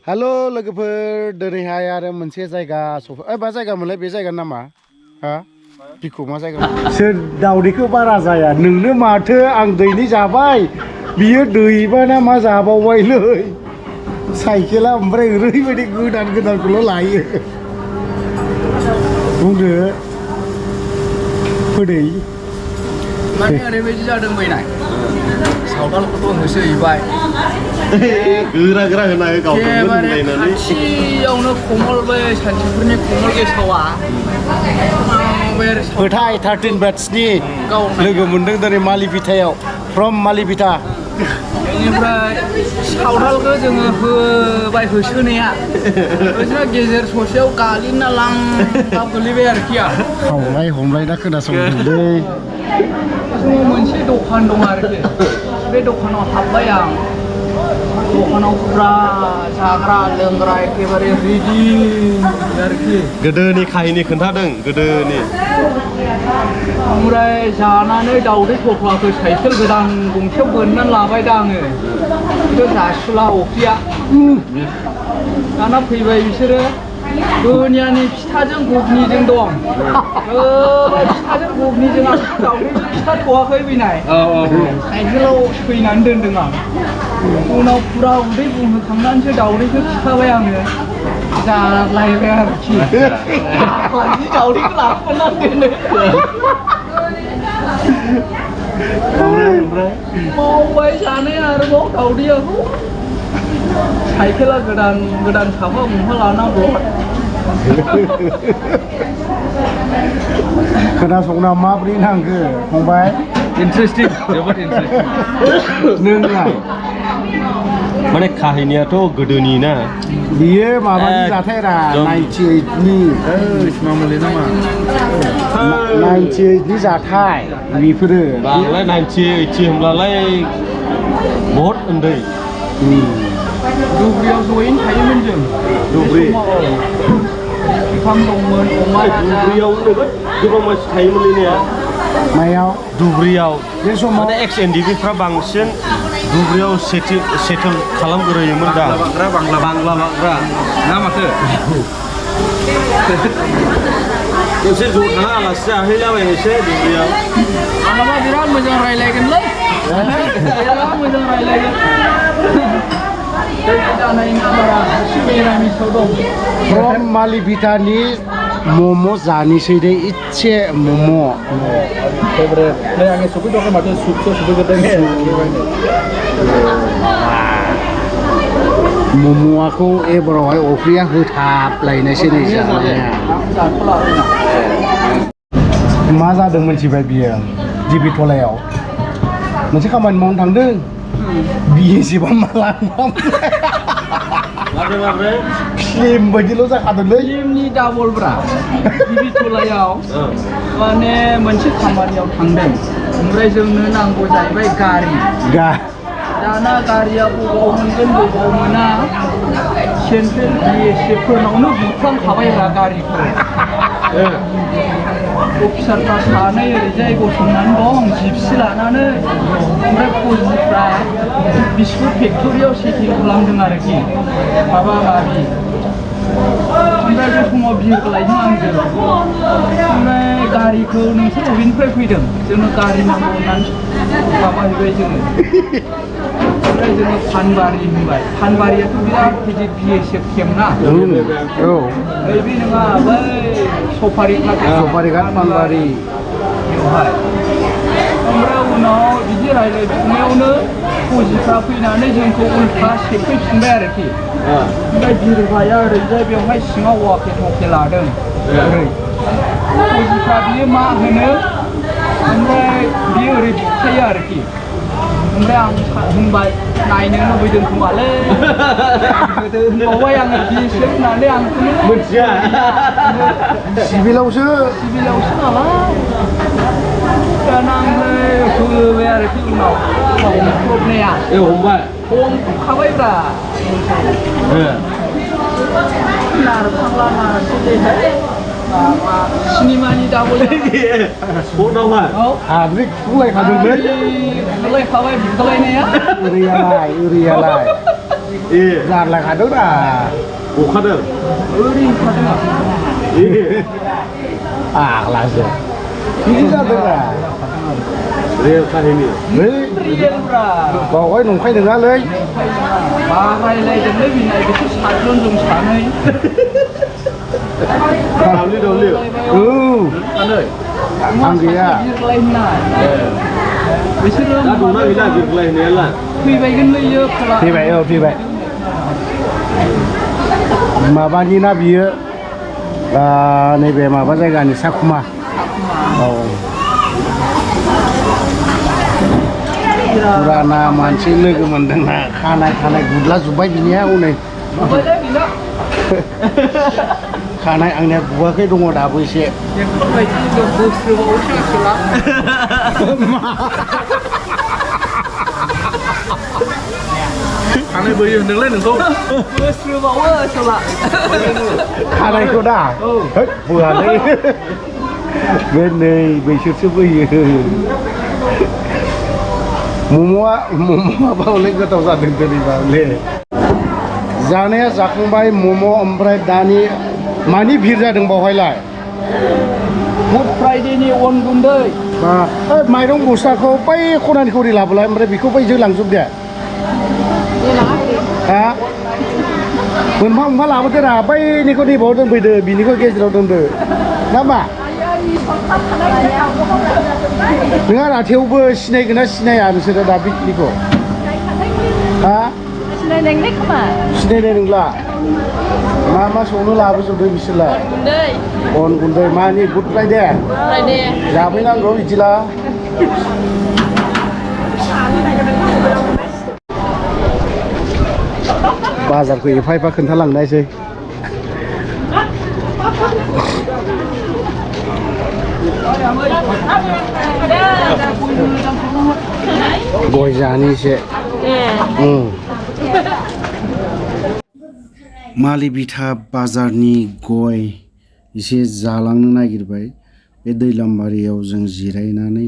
हेल' लोगोफोर दिनैहाय आरो मोनसे जायगा मा जायगा मोनलाय बे जायगानि नामा हा बिखौ मा जायगा सोर दावदैखौ बारा जाया नोंनो माथो आं दैनि जाबाय बियो दैबाना मा जाबावबायलै साइकेला ओमफ्राय ओरैबायदि गोदान गोदानखौल' लायो बुंदो फोदै माने ओरैबायदि जादों बैनाय सावथालखौथ' होसोहैबाय गोरा गोरा होना गावखौनो खाथियावनो कमल बै सानथिफुरनि कमल गेसावा फोथाय 13 बेट्सनि लोगो मोनदों दिनै मालिबिटायाव फ्रम मालिबिटा बेनिफ्राय सावथालखौ जोङो होबाय होसोनाया बिदिनो गेजेर ससेयाव गालिना लांगाब गोलैबाय आरोखि खावलाय हमलायना खोनासंदोंलै समाव मोनसे दखान दं आरोखि बे दखानाव हाबबाय आं दखानाव फुरा जाग्रा लोंग्रा एखेबारे रेडि आरोखि गोदोनि काहिनि खोन्थादों गोदोनि ओमफ्राय जानानै दावदै थफ्लाखौ साइकेल गोदान गंसेयाव बोननानै लाबाय दा आङो बेखौ जासुला अफ्रिया दाना फैबाय बिसोरो दुनियानि फिथाजों घुगनिजों दं फिथाजों घुगनिजों आं दावदैजों फिथा थवाखै फैनाय साइकेलाव फैनानै दोनदों आं उनाव फुरा उदै बुंहोखांनानैसो दावदैखौ खिथाबाय आङो जालायबाय आरोखि दावदैखौ लाखानानै दोनो मावबाय जानाया आरोबाव दावदैयाखौ साइकेला गोदान गोदान साफा गंफा लाना ब्लद खोनासंना माब्रै नांगो फंबाय इन्टारेस्टिं जोबोद इन्टारेस्टिं नोंलाय माने काहिनियाथ' गोदोनि ना बियो माबानि जाथायरा 98नि मामुलि नामा 98नि जाथाय बेफोरो बांलाय 90 होमब्लालाय बहुद उन्दै दुब्रियाव जयैनो थायोमोन जों दुब्रि बिफां दंमोन अमा दुब्रियाव गोबां मानसि थायोमोन ने मायाव दुब्रियाव बे समाव माने एक्स एनडिपिफ्रा बांसिन दुब्रियाव सेटेल खालामग्रोयोमोन दा बांला बांग्रा ना माथो मोनसे ज' थाङा आलासि जाहैलाबायनोसै दुब्रियाव मालाबा बिराद मोजां रायलायगोनलै बिराद मोजां रायलायगोन जानाय नाम्बारा मिरामिसाव दं फ्रम मालिबिटानि मम' जानोसै दे इसे मम' फेभरेट नै आङो सफैथ'वाखै माथो सुपसो सफैग्रोदों मम'आखौ एबारावहाय अफ्रिया होथाबलायनोसै नै जानाया मा जादों मिथिबाय बियो दिबिथलायाव मोनसे खामानि मावनो थांदों बिएसेबा माला फिल्म बायदिल' जाखादोंलै फिल्मनि डाबलब्रा दिबिथलायाव माने मोनसे खामानियाव थांदों ओमफ्राय जोंनो नांगौ जाहैबाय गारि दाना गारिया बबाव मोनगोन बबाव मोना सेन्ट्रेल बिएसएफफोरनावनो बुख्रांखाबायब्रा गारिखौ अफिसारफ्रा सानै ओरैजाय गसंनानै दं जिपसि लानानै ओमफ्राय फौजिफ्रा बिस्कुट फेक्ट'रियाव सेटिं खालामदों आरोखि माबा माबि ओमफ्राय बे समाव बिरगलायदों आंजों ओमफ्राय गारिखौ नोंसोर बबेनिफ्राय फैदों जोंनो गारि नांगौ होननानै माबाहैबाय जोङो ओमफ्राय जोङो फानबारि होनबाय फानबारियाथ' बिराद गिदिर बिएसएफ केम्प ना औ बे नङा बै सफारिघाट फानबारि बेवहाय ओमफ्राय उनाव बिदि रायज्लायफिननायावनो फौजिफ्रा फैनानै जोंखौ उल्था सेफैफिनबाय आरोखि ओमफ्राय बिरबाया ओरैजाय बेवहाय सिङाव वाके टके लादों ओरै फौजिफ्रा बियो मा होनो ओमफ्राय बियो ओरै बुखायो आरोखि ओमफ्राय आं होनबाय नायनो लुबैदों खोमालै गोदो होनबावबाय आङो बिएसएफ होननानै आंखौनो मिथिया सिभिलावसो नालाय दाना ओमफ्राय होबाय आरोखि उनाव हमख्रबनाया हमखाबायब्रा नारफांला नारसोलै सिनेमानि डाबल हाद्रि खुलायखादोंलै खुलायखाबाय बुलायनाया ओरैयालाय जारलाखादोंना अखादों ओरै खादों आग्लासो बिदि जादोंना रेल काहिनि रियेलब्रा बावहाय नंखाय नङालै बारायलायदोंलै बिनाय बिसोर सातजन जों सानै दावली दावली सानै आं गैया बिरलायनाय बिसोरो दा दंना गैला बिरलायनायालाय फैबायगोनलै इयो खोला फैबाय औ फैबाय माबानि ना बियो नैबे माबा जायगानि साखुमा औ फुराना मानसि लोगो मोनदोंना खानाय खानाय गुदला जोब्बाय बिनिया हनै नुबायलै बिना खानाय आंनिया गुवाखै दङ दाबो एसे बेफोरबायदि जों बोस्रोबावसो आसोला खानाय बोयो होनदोंलै नोंखौ बोस्रोबावो आसोला खानायखौ दा बोआलै बे नै बैसोरसो बोयो मम'आ बावलै गोथाव जादों दिनैबाले जानाया जाखांबाय मम' ओमफ्राय दानि मानि भिर जादों बावहायलाय गुड फ्राइडेनि अन गुन्दै माइरं बस्थाखौ बै खनानिखौ ओरै लाबोलाय ओमफ्राय बेखौ बैजों लांजोब दे हा मोनफा मोनफा लाबोदो रा बैनिखौ नैबाव दोनफैदो बिनिखौ गेजेराव दोनदो ना मा नङा ना थेवबो सिनायगोन ना सिनाया नोंसोरो दा बिनिखौ हा सिनायनाय नंला मा संनो लाबोजोबदों बिसोरलाय अन गुन्दै मानि गुड फ्राइडे जाफैनांगौ बिदिला बाजारखौ एफा एफा खोन्थालांनायसै गय जानिसे मालिबिथा बाजारनि गय एसे जालांनो नागिरबाय बे दैलामबारियाव जों जिरायनानै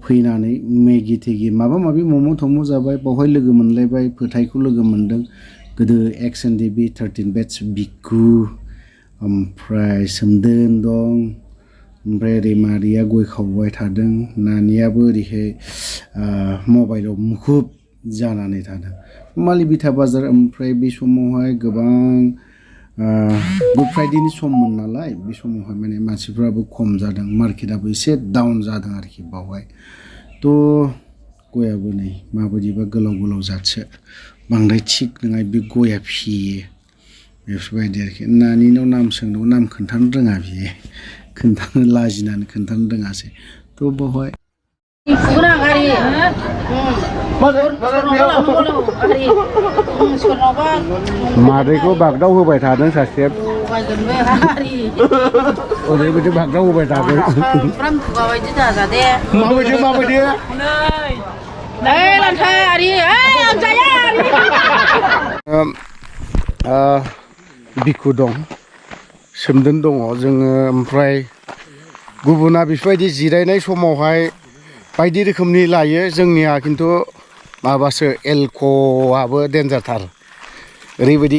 फैनानै मेगि थेगि माबा माबि मम' थम' जाबाय बावहाय लोगो मोनलायबाय फोथायखौ लोगो मोनदों गोदो एक्स एन डि बि 13 बेट्स बिकु ओमफ्राय सोमदोन दं ओमफ्राय ओरै मादैया गय खावबाय थादों नानियाबो ओरैहाय मबाइलाव मुखुब जानानै थादों मालिबिथा बाजार ओमफ्राय बे समावहाय गोबां गुड फ्राइडेनि सममोन नालाय बे समावहाय माने मानसिफ्राबो खम जादों मार्केटआबो एसे डाउन जादों आरोखि बावहाय थ' गयाबो नै माबायदिबा गोलाव जाथसो बांद्राय थिग नङा बे गया फियो बेफोरबायदि आरोखि नानिनाव नाम सोंनायाव नाम खोन्थानो रोङा बियो खोन्थानो लाजिनानै खोन्थानो रोङासै थ' बावहाय मादैखौ बागदाव होबाय थादों सासे ओरैबायदि बागदाव होबाय थादों माबायदि बिखु दं सोमदोन दङ जोङो ओमफ्राय गुबुना बेफोरबायदि जिरायनाय समावहाय बायदि रोखोमनि लायो जोंनिया खिन्थु माबासो एलक'आबो डेन्जारथार ओरैबायदि